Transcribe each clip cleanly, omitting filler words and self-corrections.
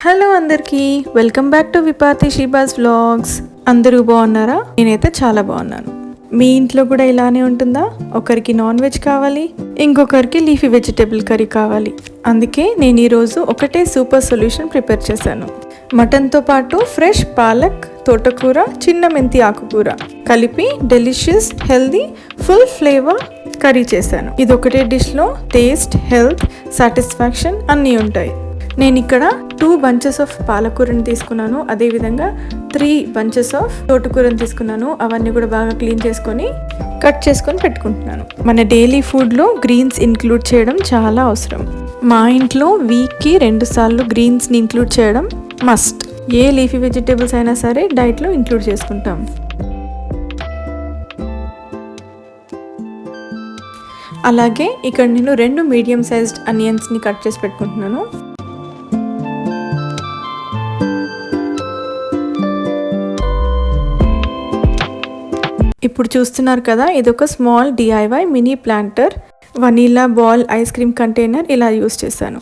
Hello అందరికీ welcome back to విపాతి షీబాస్ vlogs. అందరూ బాగున్నారా? నేనైతే చాలా బాగున్నాను. మీ ఇంట్లో కూడా ఇలానే ఉంటుందా? ఒకరికి నాన్ వెజ్ కావాలి, ఇంకొకరికి లీఫీ వెజిటేబుల్ కర్రీ కావాలి. అందుకే నేను ఈరోజు ఒకటే సూపర్ సొల్యూషన్ ప్రిపేర్ చేశాను. మటన్తో పాటు ఫ్రెష్ పాలక్, తోటకూర, చిన్న మెంతి ఆకుకూర కలిపి delicious, healthy, full flavour curry చేశాను. ఇది ఒకటే డిష్లో టేస్ట్, హెల్త్, సాటిస్ఫాక్షన్ అన్నీ ఉంటాయి. నేను ఇక్కడ 2 bunches ఆఫ్ పాలకూరని తీసుకున్నాను, అదేవిధంగా 3 bunches ఆఫ్ తోటకూరని తీసుకున్నాను. అవన్నీ కూడా బాగా క్లీన్ చేసుకొని కట్ చేసుకొని పెట్టుకుంటున్నాను. మన డైలీ ఫుడ్లో గ్రీన్స్ ఇంక్లూడ్ చేయడం చాలా అవసరం. మా ఇంట్లో వీక్కి 2 సార్లు గ్రీన్స్ని ఇంక్లూడ్ చేయడం మస్ట్. ఏ లీఫీ వెజిటేబుల్స్ అయినా సరే డైట్లో ఇంక్లూడ్ చేసుకుంటాం. అలాగే ఇక్కడ నేను 2 మీడియం సైజ్డ్ ఆనియన్స్ని కట్ చేసి పెట్టుకుంటున్నాను. ఇప్పుడు చూస్తున్నారు కదా, ఇది ఒక small DIY mini planter, vanilla ball ice cream container ఇలా యూస్ చేశాను.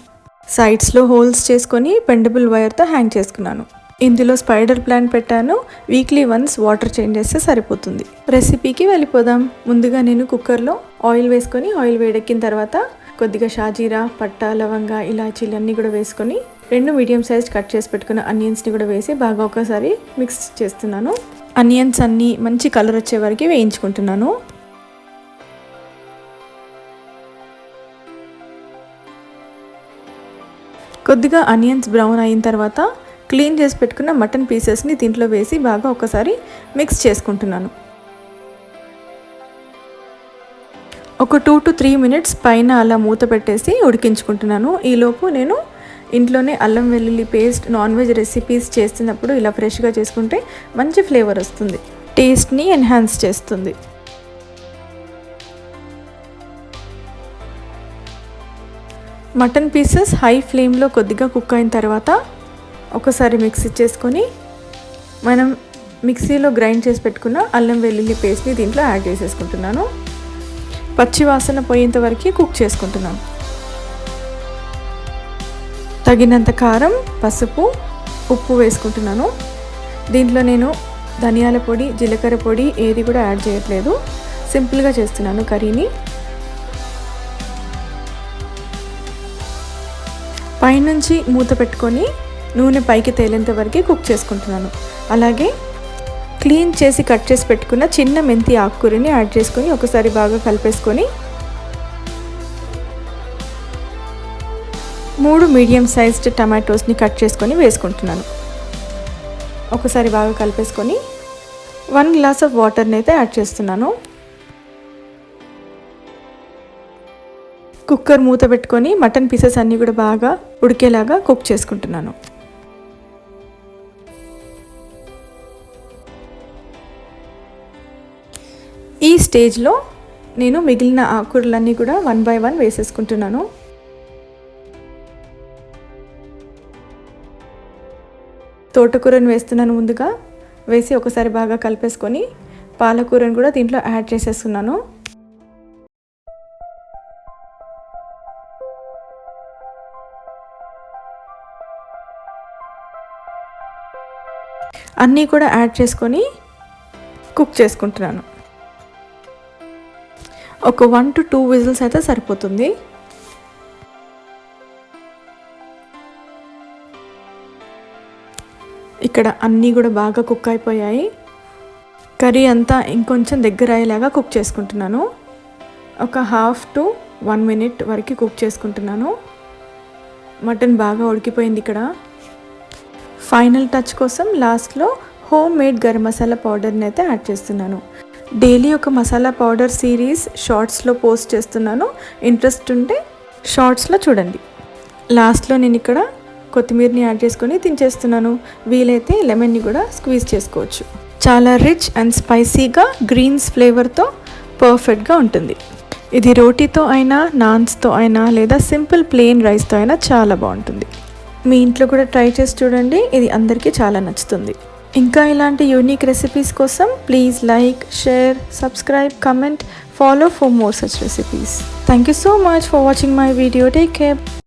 సైడ్స్లో హోల్స్ చేసుకొని బెండబుల్ వైర్తో హ్యాంగ్ చేసుకున్నాను. ఇందులో స్పైడర్ ప్లాంట్ పెట్టాను. వీక్లీ వన్స్ వాటర్ చేంజ్ చేస్తే సరిపోతుంది. రెసిపీకి వెళ్ళిపోదాం. ముందుగా నేను కుక్కర్లో ఆయిల్ వేసుకొని, ఆయిల్ వేడెక్కిన తర్వాత కొద్దిగా షాజీరా, పట్టా, లవంగా, ఇలాచీలు అన్నీ కూడా వేసుకొని 2 మీడియం సైజ్ కట్ చేసి పెట్టుకున్న ఆనియన్స్ని కూడా వేసి బాగా ఒకసారి మిక్స్ చేస్తున్నాను. ఆనియన్స్ అన్నీ మంచి కలర్ వచ్చే వరకు వేయించుకుంటున్నాను. కొద్దిగా ఆనియన్స్ బ్రౌన్ అయిన తర్వాత క్లీన్ చేసి పెట్టుకున్న మటన్ పీసెస్ని దీంట్లో వేసి బాగా ఒకసారి మిక్స్ చేసుకుంటున్నాను. ఒక 2 to 3 minutes పైన అలా మూత పెట్టేసి ఉడికించుకుంటున్నాను. ఈలోపు నేను ఇంట్లోనే అల్లం వెల్లుల్లి పేస్ట్, నాన్ వెజ్ రెసిపీస్ చేస్తున్నప్పుడు ఇలా ఫ్రెష్గా చేసుకుంటే మంచి ఫ్లేవర్ వస్తుంది, టేస్ట్ని ఎన్హాన్స్ చేస్తుంది. మటన్ పీసెస్ హై ఫ్లేమ్లో కొద్దిగా కుక్ అయిన తర్వాత ఒకసారి మిక్సీ చేసుకొని మనం మిక్సీలో గ్రైండ్ చేసి పెట్టుకున్న అల్లం వెల్లుల్లి పేస్ట్ని దీంట్లో యాడ్ చేసేసుకుంటున్నాను. పచ్చి వాసన పోయేంత వరకు కుక్ చేసుకుంటున్నాను. తగినంత కారం, పసుపు, ఉప్పు వేసుకుంటున్నాను. దీంట్లో నేను ధనియాల పొడి, జీలకర్ర పొడి ఏది కూడా యాడ్ చేయట్లేదు. సింపుల్గా చేస్తున్నాను కర్రీని. పైనుంచి మూత పెట్టుకొని నూనె పైకి తేలేంత వరకు కుక్ చేసుకుంటున్నాను. అలాగే క్లీన్ చేసి కట్ చేసి పెట్టుకున్న చిన్న మెంతి ఆకుకూరని యాడ్ చేసుకొని ఒకసారి బాగా కలిపేసుకొని 3 మీడియం సైజ్డ్ టమాటోస్ని కట్ చేసుకొని వేసుకుంటున్నాను. ఒకసారి బాగా కలిపేసుకొని 1 గ్లాస్ ఆఫ్ వాటర్ని అయితే యాడ్ చేస్తున్నాను. కుక్కర్ మూత పెట్టుకొని మటన్ పీసెస్ అన్నీ కూడా బాగా ఉడికేలాగా కుక్ చేసుకుంటున్నాను. ఈ స్టేజ్లో నేను మిగిలిన ఆకుకూరలన్నీ కూడా 1 by 1 వేసేసుకుంటున్నాను. తోటకూరను వేస్తున్నాను. ముందుగా వేసి ఒకసారి బాగా కలిపేసుకొని పాలకూరను కూడా దీంట్లో యాడ్ చేసేస్తున్నాను. అన్నీ కూడా యాడ్ చేసుకొని కుక్ చేసుకుంటున్నాను. ఒక 1 to 2 విజిల్స్ అయితే సరిపోతుంది. ఇక్కడ అన్నీ కూడా బాగా కుక్ అయిపోయాయి. కర్రీ అంతా ఇంకొంచెం దగ్గర అయ్యేలాగా కుక్ చేసుకుంటున్నాను. ఒక 1/2 to 1 minute వరకు కుక్ చేసుకుంటున్నాను. మటన్ బాగా ఉడికిపోయింది. ఇక్కడ ఫైనల్ టచ్ కోసం లాస్ట్లో హోమ్ మేడ్ గరం మసాలా పౌడర్ని అయితే యాడ్ చేస్తున్నాను. డైలీ ఒక మసాలా పౌడర్ సిరీస్ షార్ట్స్లో పోస్ట్ చేస్తున్నాను. ఇంట్రెస్ట్ ఉంటే షార్ట్స్లో చూడండి. లాస్ట్లో నేను ఇక్కడ కొత్తిమీరని యాడ్ చేసుకొని తినేస్తున్నాను. వీలైతే లెమన్ని కూడా స్క్వీజ్ చేసుకోవచ్చు. చాలా రిచ్ అండ్ స్పైసీగా గ్రీన్స్ ఫ్లేవర్తో పర్ఫెక్ట్గా ఉంటుంది. ఇది రోటీతో అయినా, నాన్స్తో అయినా, లేదా సింపుల్ ప్లెయిన్ రైస్తో అయినా చాలా బాగుంటుంది. మీ ఇంట్లో కూడా ట్రై చేసి చూడండి. ఇది అందరికీ చాలా నచ్చుతుంది. ఇంకా ఇలాంటి యూనిక్ రెసిపీస్ కోసం please like, share, subscribe, comment, follow for more such recipes. Thank you so much for watching my video. Take care.